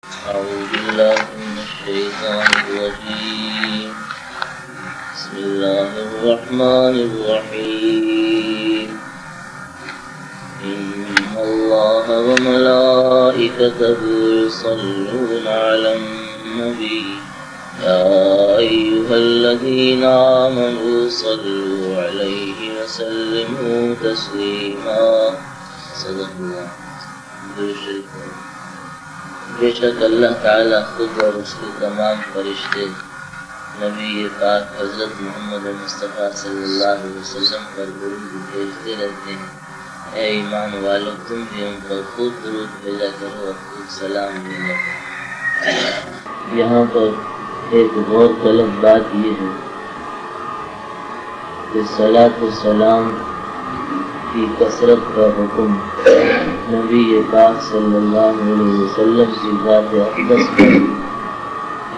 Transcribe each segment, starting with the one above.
أعوذ بالله من الشيطان الرجيم. بسم الله الرحمن الرحيم. إن الله وملائكته يصلون على النبي يا أيها الذين آمنوا صلوا عليه وسلموا تسليما. صدق الله. بے شک اللہ تعالیٰ خود اور اس کے تمام فرشتے نبی پاک حضرت محمد مصطفیٰ صلی اللہ علیہ وسلم پر درود بھیجتے رہتے ہیں. اے ایمان والو، تم بھی ان پر خود درود بھیجا کرو اور خود سلام بھیجا کرو. یہاں پر ایک غور طلب بات یہ ہے کہ صلاۃ و سلام کی کثرت کا حکم نبی پاک صلی اللہ علیہ وسلم کی ذات اقدس پر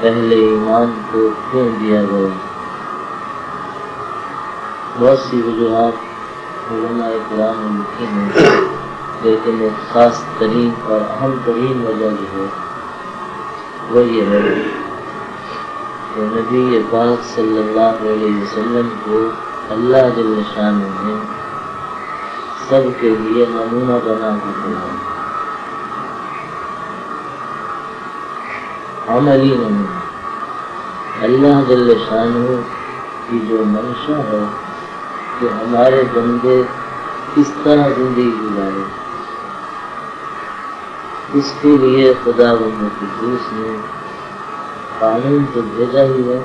اہل ایمان کو کیوں دیا گیا؟ بہت سی وجوہات علماء کرام نے لکھی ہیں، لیکن ایک خاص ترین اور اہم ترین وجہ جو ہے وہ یہ ہے کہ نبی پاک صلی اللہ علیہ وسلم کو اللہ جل شانہ نے سب کے لیے نمونہ بنا دیتے ہیں. عملی نمونہ. اللہ جل شانہ کی جو منشا ہے کہ ہمارے بندے کس طرح زندگی گزارے، اس کے لیے خدا بند قدوس نے قانون تو بھیجا ہی ہے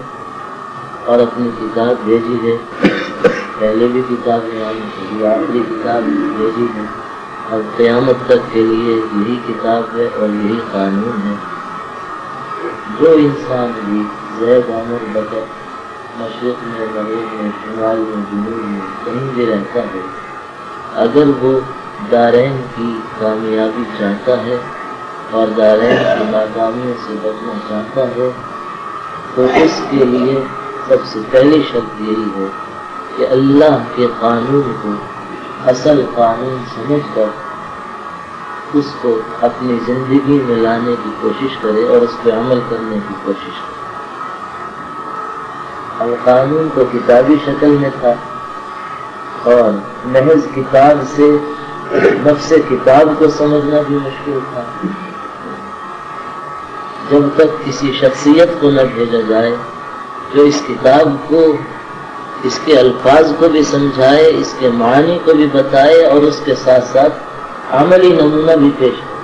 اور اپنی کتاب بھیجی ہے. پہلے بھی کتاب ہے، آخری کتاب بھیجی ہے، اور قیامت تک کے لیے یہی کتاب ہے اور یہی قانون ہے. جو انسان بھی زید عمر بکر مشرق میں، مغرب میں، شمال میں، جنوب میں کہیں بھی رہتا ہے، اگر وہ دارین کی کامیابی چاہتا ہے اور دارین کی ناکامیوں سے بچنا چاہتا ہے، تو اس کے لیے سب سے پہلی شرط یہی ہے کہ اللہ کے قانون کو اصل قانون سمجھ کر اس کو اپنی زندگی میں لانے کی کوشش کرے اور اس پہ عمل کرنے کی کوشش کرے. القانون تو کتابی شکل میں تھا اور محض کتاب سے نفس کتاب کو سمجھنا بھی مشکل تھا. جب تک کسی شخصیت کو نہ بھیجا جائے جو اس کتاب کو، اس کے الفاظ کو بھی سمجھائے، اس کے معنی کو بھی بتائے اور اس کے ساتھ ساتھ عملی نمونہ بھی پیش کرے.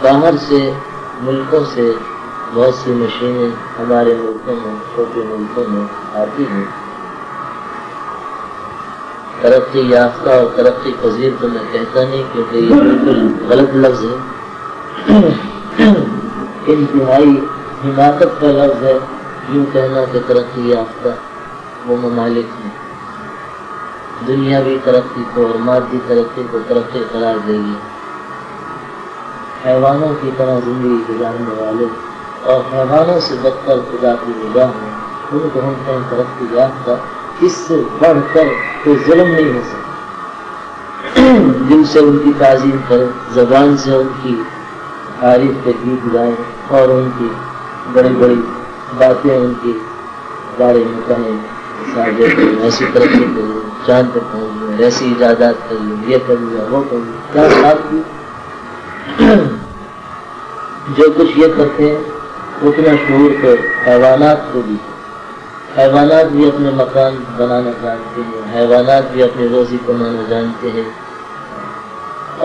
باہر سے ملکوں سے بہت سی مشینیں ہمارے ملکوں میں، چھوٹے ملکوں میں آتی ہیں. ترقی یافتہ اور ترقی پذیر تو میں کہتا نہیں، کیونکہ یہ بالکل غلط لفظ ہے. انتہائی حماقت کا لفظ ہے یوں کہنا کہ ترقی یافتہ وہ ممالک ہیں. دنیاوی ترقی کو اور مادی ترقی کو ترقی قرار دے گی. حیوانوں کی طرح زندگی گزارنے والے اور حیوانوں سے بدتر خدا کی نگاہ میں ان کو ہم کہیں ترقی یافتہ. اس سے بڑھ کر کوئی ظلم نہیں ہو سکتا. دل سے ان کی تعظیم کریں، زبان سے ان کی تعریف کے گیت گائیں اور ان کی بڑی بڑی باتیں ان کے بارے میں کہیں، ایسی ترقی کر لیں، چاند پہ پہنچ گئے، ایسی ایجادات کر لیں، یہ کر لیا، وہ کر لیا. کیا بات کی؟ جو کچھ یہ کرتے ہیں اتنا شعور تو حیوانات کو بھی. حیوانات بھی اپنے مکان بنانا جانتے ہیں، حیوانات بھی اپنی روزی کمانا جانتے ہیں،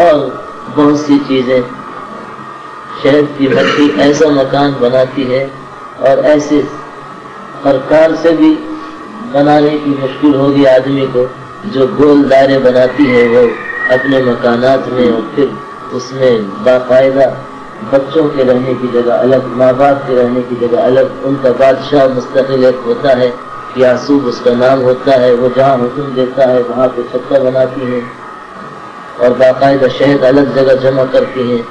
اور بہت سی چیزیں. شہد کی مکھی ایسا مکان بناتی ہے اور ایسے پرکار سے بھی بنانے کی مشکل ہوگی آدمی کو، جو گول دائرے بناتی ہے وہ اپنے مکانات میں، اور پھر اس میں باقاعدہ بچوں کے رہنے کی جگہ الگ، ماں باپ کے رہنے کی جگہ الگ. ان کا بادشاہ مستقل ایک ہوتا ہے، یاسوب اس کا نام ہوتا ہے. وہ جہاں حکم دیتا ہے وہاں پہ چھتر بناتی ہیں اور باقاعدہ شہد الگ جگہ جمع کرتی ہیں.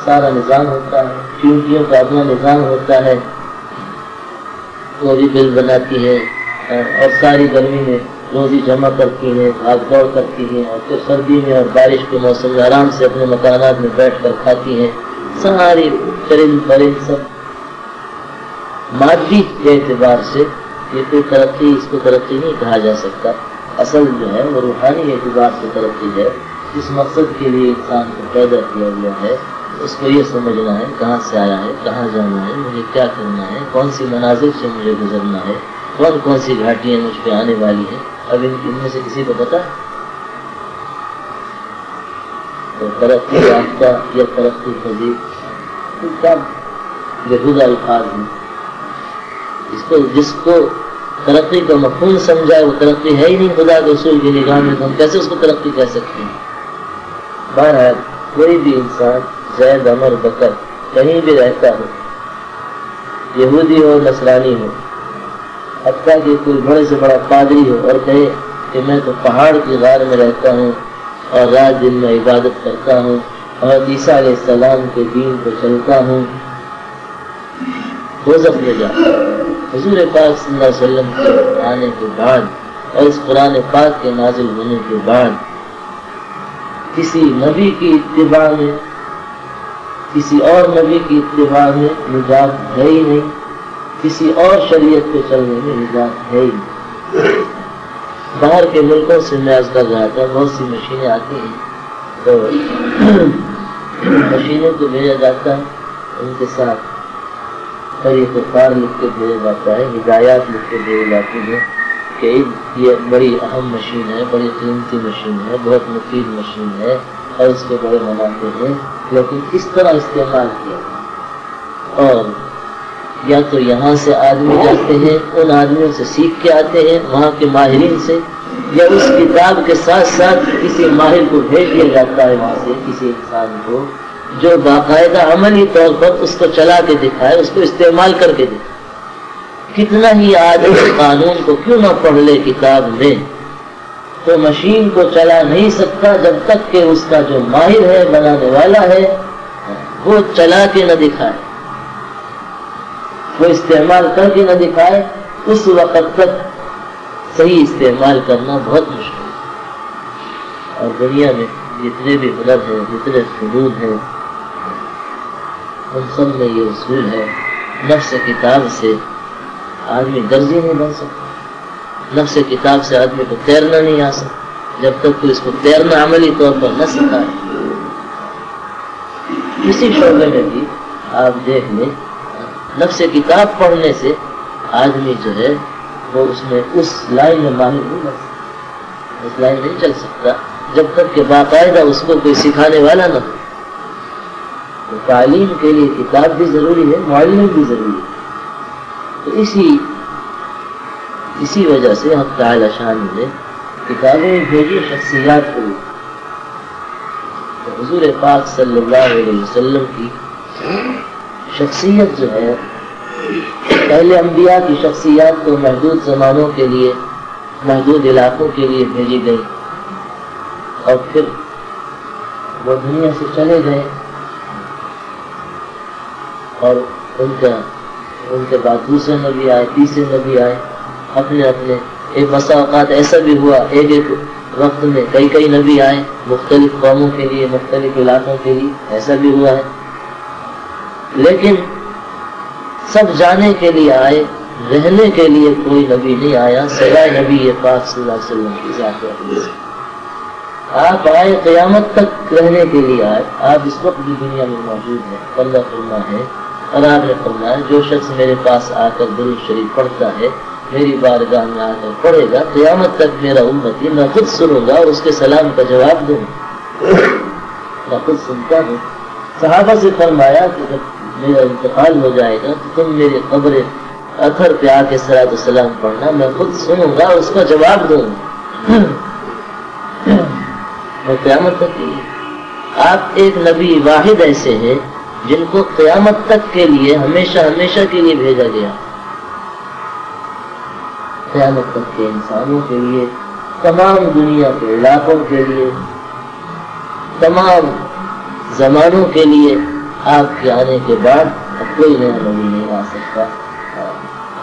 سارا نظام ہوتا ہے. چونٹیوں کا اپنا نظام ہوتا ہے، وہ بھی بل بناتی ہے اور ساری گرمی میں روزی جمع کرتی ہیں، بھاگ دوڑ کرتی ہیں، اور پھر سردی میں اور بارش کے موسم میں آرام سے اپنے مکانات میں بیٹھ کر کھاتی ہیں. ساری چرند پرند سب مادی کے اعتبار سے یہ کوئی ترقی، اس کو ترقی نہیں کہا جا سکتا. اصل جو ہے وہ روحانی اعتبار سے ترقی ہے. جس مقصد کے لیے انسان کو پیدا کیا گیا ہے اس کو یہ سمجھنا ہے کہاں سے آیا ہے، کہاں جانا ہے، مجھے کیا کرنا ہے، کون سی مناظر سے مجھے گزرنا ہے، کون کون سی گھاٹیاں مجھ پہ آنے والی ہیں. اب ان میں سے کسی کو پتا ہے؟ تو ترقی یافتہ یا ترقی پذیر کیا بےہودہ الفاظ ہیں. جس کو ترقی کا مفہوم سمجھا وہ ترقی ہے ہی نہیں خدا کے اصول کی نگاہ میں، تو ہم کیسے اس کو ترقی کہہ سکتے ہیں؟ بہرحال کوئی بھی انسان زید عمر بکر کہیں بھی رہتا ہو، یہودی ہو نصرانی ہو، حتیٰ کہ کوئی بڑے سے بڑا پادری ہو اور کہے کہ میں تو پہاڑ کی غار میں رہتا ہوں اور رات دن میں عبادت کرتا ہوں اور عیسیٰ علیہ السلام کے دین کو چلتا ہوں، دوزخ میں جا. حضور پاک صلی اللہ علیہ وسلم کے آنے کے بعد اور اس قرآن پاک کے نازل ہونے کے بعد کسی نبی کی اتباع میں، کسی اور نبی کی اتباع میں نجات ہے ہی نہیں، کسی اور شریعت پہ چلنے میں نجات ہے ہی نہیں. باہر کے ملکوں سے میں عرض کر رہا تھا بہت سی مشینیں آتی ہیں تو مشینوں کو بھیجا جاتا ہے، ان کے ساتھ طریقہ کار لکھ کے بھیجا جاتا ہے، ہدایات لکھ کے بھیجی جاتی ہیں کہ یہ بڑی اہم مشین ہے، بڑی قیمتی مشین ہے، بہت مفید مشین ہے اور اس کے بڑے منافع ہیں، لیکن اس طرح استعمال کیا. اور یا تو یہاں سے آدمی جاتے ہیں، ان آدمیوں سے سیکھ کے آتے ہیں وہاں کے ماہرین سے، یا اس کتاب کے ساتھ ساتھ کسی ماہر کو بھیج دیا جاتا ہے وہاں سے کسی انسان کو جو باقاعدہ عملی طور پر اس کو چلا کے دکھائے، اس کو استعمال کر کے دکھائے. کتنا ہی آدمی قانون کو کیوں نہ پڑھ لے کتاب میں، تو مشین کو چلا نہیں سکتا جب تک کہ اس کا جو ماہر ہے، بنانے والا ہے، وہ چلا کے نہ دکھائے، وہ استعمال کر کے نہ دکھائے. اس وقت تک صحیح استعمال کرنا بہت مشکل ہے. اور دنیا میں جتنے بھی ہنر ہیں، جتنے فنون ہیں، ان سب میں یہ اصول ہے نفس کتاب سے آدمی درزی نہیں بن سکتا، نفس کتاب سے آدمی کو تیرنا نہیں آ سکتا جب تک کہ اس کو تیرنا عملی طور پر نہ سکھائے. کسی شعبے میں بھی آپ دیکھ لیں، نفس کتاب پڑھنے سے آدمی جو ہے وہ اس میں اس لائن میں ماہر نہیں بن سکتا، اس لائن نہیں چل سکتا جب تک کہ باقاعدہ اس کو کوئی سکھانے والا نہ ہو. تو تعلیم کے لیے کتاب بھی ضروری ہے، معلم بھی ضروری ہے. تو اسی وجہ سے حق تعالی شان نے کتابیں بھیجی شخصیات کو. تو حضور پاک صلی اللہ علیہ وسلم کی شخصیت جو ہے، پہلے انبیاء کی شخصیات تو محدود زمانوں کے لیے، محدود علاقوں کے لیے بھیجی گئی اور پھر وہ دنیا سے چلے گئے اور ان کے بعد دوسرے نبی آئے، تیسرے نبی آئے، اپنے ایک بسا اوقات ایسا بھی ہوا ایک وقت میں کئی نبی آئے مختلف قوموں کے لیے، مختلف علاقوں کے لیے، ایسا بھی ہوا ہے. لیکن سب جانے کے لیے آئے، رہنے کے لیے کوئی نبی نہیں آیا سوائے نبی پاک صلی اللہ علیہ وسلم کی ذات اقدس. آپ آئے قیامت تک رہنے کے لیے آئے، آپ اس وقت بھی دنیا میں موجود ہیں. اللہ فرما ہے اور آپ نے فرمایا جو شخص میرے پاس آ کر درود شریف پڑھتا ہے، میری بارگاہ میں آ کر پڑھے گا، قیامت تک میرا امتی، میں خود سنوں گا اور اس کے سلام کا جواب دوں گا. میں خود سنتا ہوں. صحابہ سے فرمایا کہ جب میرا انتقال ہو جائے گا تو تم میری قبر اثر پہ آ کے صلاۃ السلام پڑھنا، میں خود سنوں گا اور اس کا جواب دوں گا. اور قیامت تک آپ ایک نبی واحد ایسے ہیں جن کو قیامت تک کے لیے ہمیشہ کے لیے بھیجا گیا. قیامت تک کے انسانوں کے لیے، تمام دنیا کے علاقوں کے لیے، تمام زمانوں کے لیے. آپ کے آنے کے بعد اب کوئی نیا نبی نہیں آ سکتا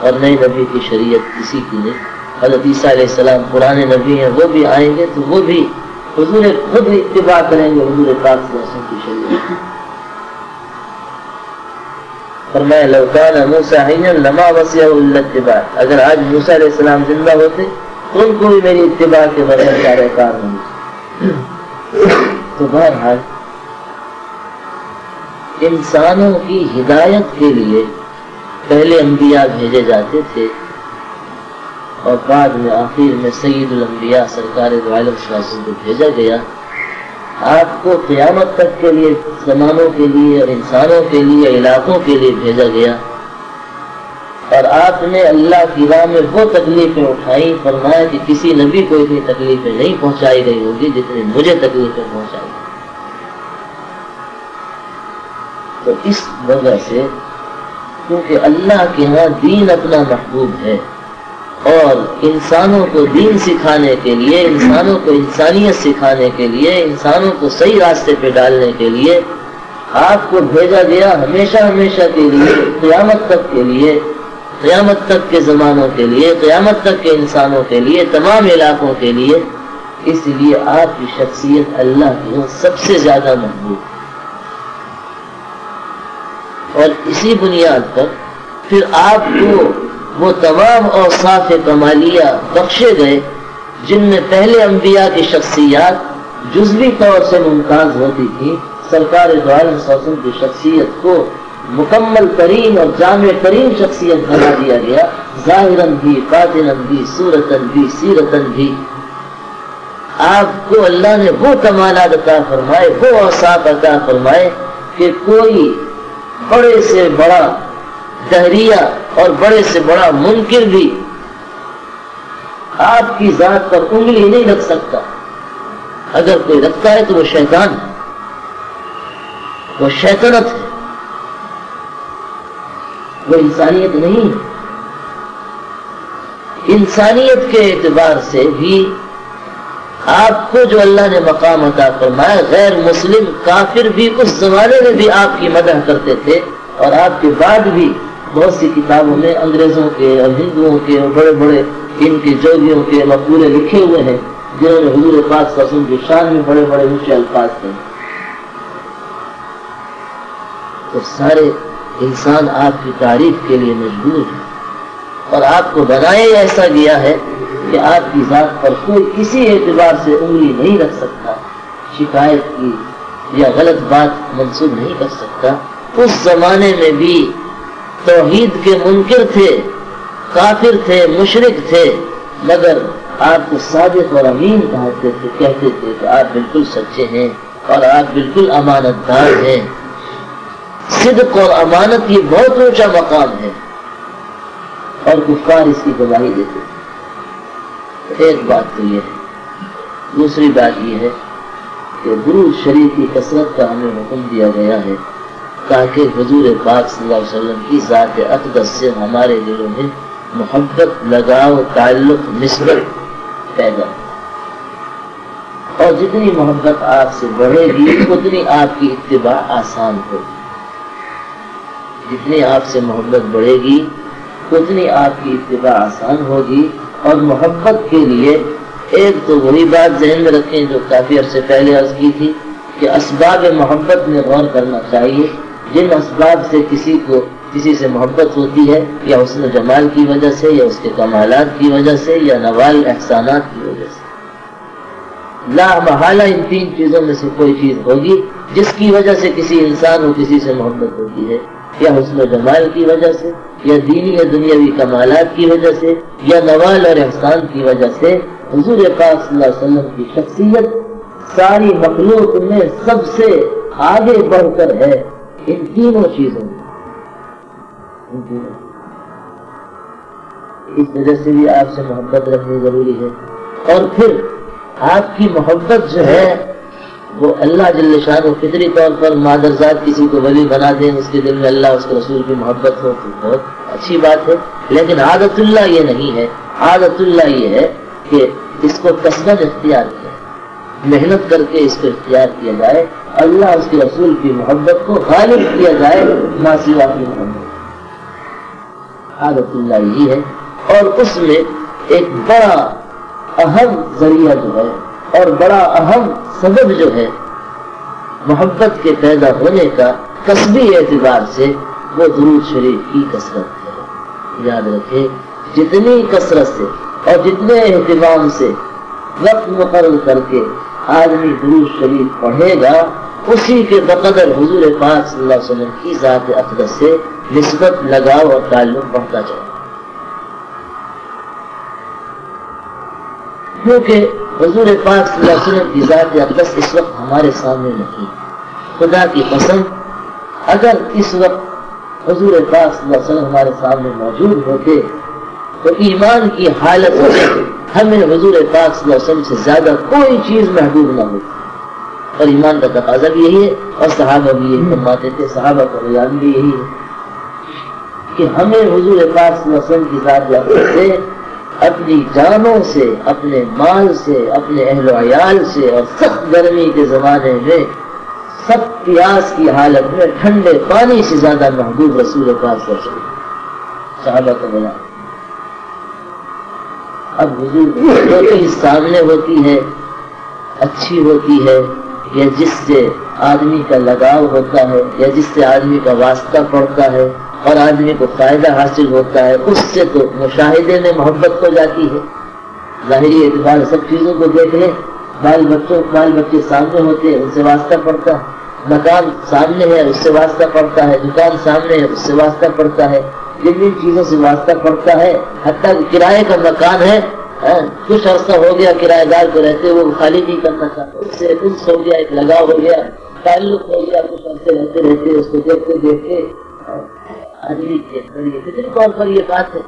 اور نئی نبی کی شریعت کسی کی نہیں. حضرت عیسیٰ علیہ السلام پرانے نبی ہیں، وہ بھی آئیں گے تو وہ بھی حضور خود اتباع کریں گے حضور پاک صلی اللہ علیہ وسلم کی شریعت۔ فرمایا لو کان موسیٰ حیا لما وسعہ الا اتباع، اگر آج موسیٰ علیہ السلام زندہ ہوتے تو ان کو بھی میری اتباع کے بغیر سارے کار نہیں۔ تو بہرحال انسانوں کی ہدایت کے لیے پہلے انبیاء بھیجے جاتے تھے اور بعد میں آخر میں سید الانبیاء سرکار دو عالم صلی اللہ علیہ وسلم کو بھیجا گیا۔ آپ کو قیامت تک کے لیے، زمانوں کے لیے اور انسانوں کے لیے، علاقوں کے لیے بھیجا گیا، اور آپ نے اللہ کی راہ میں وہ تکلیفیں اٹھائیں، فرمایا کہ کسی نبی کو اتنی تکلیفیں نہیں پہنچائی گئی ہوگی جتنی مجھے تکلیفیں پہنچائی۔ تو اس وجہ سے کیونکہ اللہ کے ہاں دین اپنا محبوب ہے، اور انسانوں کو دین سکھانے کے لیے، انسانوں کو انسانیت سکھانے کے لیے، انسانوں کو صحیح راستے پہ ڈالنے کے لیے آپ کو بھیجا گیا، ہمیشہ ہمیشہ کے لیے، قیامت تک کے لیے، قیامت تک کے زمانوں کے لیے، قیامت تک کے انسانوں کے لیے، تمام علاقوں کے لیے۔ اس لیے آپ کی شخصیت اللہ کی سب سے زیادہ محبوب، اور اسی بنیاد پر پھر آپ کو وہ تمام اوصاف کمالیہ بخشے گئے جن میں پہلے انبیاء کی شخصیات جزوی طور سے ممتاز ہوتی تھی۔ سرکار دو عالم صلی اللہ علیہ وسلم کی شخصیت کو مکمل ترین اور جامع ترین شخصیت بنا دیا گیا، ظاہراً بھی، باطناً بھی، صورتاً بھی، سیرتاً بھی۔ آپ کو اللہ نے وہ کمالات عطا فرمائے، وہ اوصاف عطا فرمائے کہ کوئی بڑے سے بڑا دہریہ اور بڑے سے بڑا منکر بھی آپ کی ذات پر انگلی نہیں رکھ سکتا۔ اگر کوئی رکھتا ہے تو وہ شیطان ہے، وہ شیطنت ہے، وہ انسانیت نہیں ہے۔ انسانیت کے اعتبار سے بھی آپ کو جو اللہ نے مقام عطا فرمایا، غیر مسلم کافر بھی اس زمانے میں بھی آپ کی مدح کرتے تھے، اور آپ کے بعد بھی بہت سی کتابوں میں انگریزوں کے اور ہندوؤں کے اور بڑے بڑے ان کے جوگیوں کے مقولے لکھے ہوئے ہیں جنہوں نے حضور پاک صلی اللہ علیہ وسلم کی شان میں بڑے بڑے اونچے الفاظ تھے۔ تو سارے انسان آپ کی تعریف کے لیے مجبور ہے، اور آپ کو بنایا ایسا گیا ہے کہ آپ کی ذات پر کوئی کسی اعتبار سے انگلی نہیں رکھ سکتا، شکایت کی یا غلط بات منسوب نہیں کر سکتا۔ اس زمانے میں بھی توحید کے منکر تھے، کافر تھے، مشرک تھے، مگر آپ کو صادق اور امین کہتے تھے کہ آپ بالکل سچے ہیں اور آپ بالکل امانت دار ہیں۔ صدق اور امانت یہ بہت اونچا مقام ہے، اور کفار اس کی گواہی دیتے تھے۔ ایک بات تو یہ ہے، دوسری بات یہ ہے کہ درود شریف کی کثرت کا ہمیں حکم دیا گیا ہے تاکہ حضور پاک صلی اللہ علیہ وسلم کی ذات اقدس سے ہمارے دلوں میں محبت، لگاؤ، تعلق، نسبت پیدا ہو، اور جتنی محبت آپ سے بڑھے گی اتنی آپ کی اتباع آسان ہوگی۔ جتنی آپ سے محبت بڑھے گی اتنی آپ کی اتباع آسان ہوگی۔ اور محبت کے لیے ایک تو وہی بات ذہن میں رکھیں جو کافی عرصے پہلے عرض کی تھی کہ اسباب محبت میں غور کرنا چاہیے۔ جن اسباب سے کسی سے محبت ہوتی ہے، یا حسن و جمال کی وجہ سے، یا اس کے کمالات کی وجہ سے، یا نوال احسانات کی وجہ سے، لا محالہ ان تین چیزوں میں سے کوئی چیز ہوگی جس کی وجہ سے کسی انسان کو کسی سے محبت ہوتی ہے، یا حسن و جمال کی وجہ سے، یا دینی یا دنیاوی کمالات کی وجہ سے، یا نوال اور احسان کی وجہ سے۔ حضور پاک صلی اللہ علیہ وسلم کی شخصیت ساری مخلوق میں سب سے آگے بڑھ کر ہے ان تینوں چیزوں میں۔ اس وجہ سے بھی آپ سے محبت رکھنی ضروری ہے، اور پھر آپ کی محبت جو ہے وہ اللہ جل شانہ فطری طور پر مادرزاد کسی کو ولی بنا دیں، اس کے دل میں اللہ اس کے رسول کی محبت ہو تو بہت اچھی بات ہے، لیکن عادت اللہ یہ نہیں ہے۔ عادت اللہ یہ ہے کہ اس کو قصداً اختیار کیا، محنت کر کے اس کو اختیار کیا جائے، اللہ اس کے رسول کی محبت کو غالب کیا جائے ما سوا کی محبت۔ عادت اللہ یہی ہے، اور اس میں ایک بڑا اہم ذریعہ جو ہے اور بڑا اہم سبب جو ہے محبت کے پیدا ہونے کا قصبی اعتبار سے، وہ درود شریف کی کثرت ہے۔ یاد رکھیں، جتنی کثرت سے اور جتنے اہتمام سے وقت مقرر کر کے آدمی درود شریف پڑھے گا، اسی کے بقدر حضور پاک صلی اللہ علیہ وسلم کی ذات اقدس سے نسبت، لگاؤ اور تعلق بڑھتا جائے، کیونکہ حضور پاک صلی اللہ علیہ وسلم کی ذات اقدس اس وقت ہمارے سامنے نہیں۔ خدا کی قسم، اگر اس وقت حضور پاک صلی اللہ علیہ وسلم ہمارے سامنے موجود ہوتے تو ایمان کی حالت میں ہمیں حضور پاک صلی اللہ علیہ وسلم سے زیادہ کوئی چیز محبوب نہ ہوتی، اور ایمان کا تقاضا بھی یہی ہے، اور صحابہ بھی یہی فرماتے تھے، صحابہ کا بیان بھی یہی ہے کہ ہمیں حضور پاک صلی اللہ علیہ وسلم کی ذات اقدس سے اپنی جانوں سے، اپنے مال سے، اپنے اہل و عیال سے، اور سخت گرمی کے زمانے میں سب پیاس کی حالت میں ٹھنڈے پانی سے زیادہ محبوب رسول پاک صلی اللہ علیہ وسلم، صحابہ کا بیان۔ اب حضور جو چیز سامنے ہوتی ہے، اچھی ہوتی ہے، یا جس سے آدمی کا لگاؤ ہوتا ہے، یا جس سے آدمی کا واسطہ پڑتا ہے اور آدمی کو فائدہ حاصل ہوتا ہے، اس سے تو مشاہدے میں محبت ہو جاتی ہے۔ ظاہری اعتبار سب چیزوں کو دیکھ لیں، بال بچے سامنے ہوتے ہیں، ان سے واسطہ پڑتا ہے، مکان سامنے ہے اس سے واسطہ پڑتا ہے، دکان سامنے ہے اس سے واسطہ پڑتا ہے، جن جن چیزوں سے واسطہ پڑتا ہے، حتیٰ کہ کرائے کا مکان ہے، کچھ عرصہ ہو گیا کرایہ دار کو رہتے وہ خالی نہیں کرنا چاہتا، اس سے انس ہو گیا، ایک لگاؤ ہو گیا، تعلق ہو گیا، کچھ عرصے رہتے اس کو دیکھتے آدمی کے فطری طور پر یہ بات ہے۔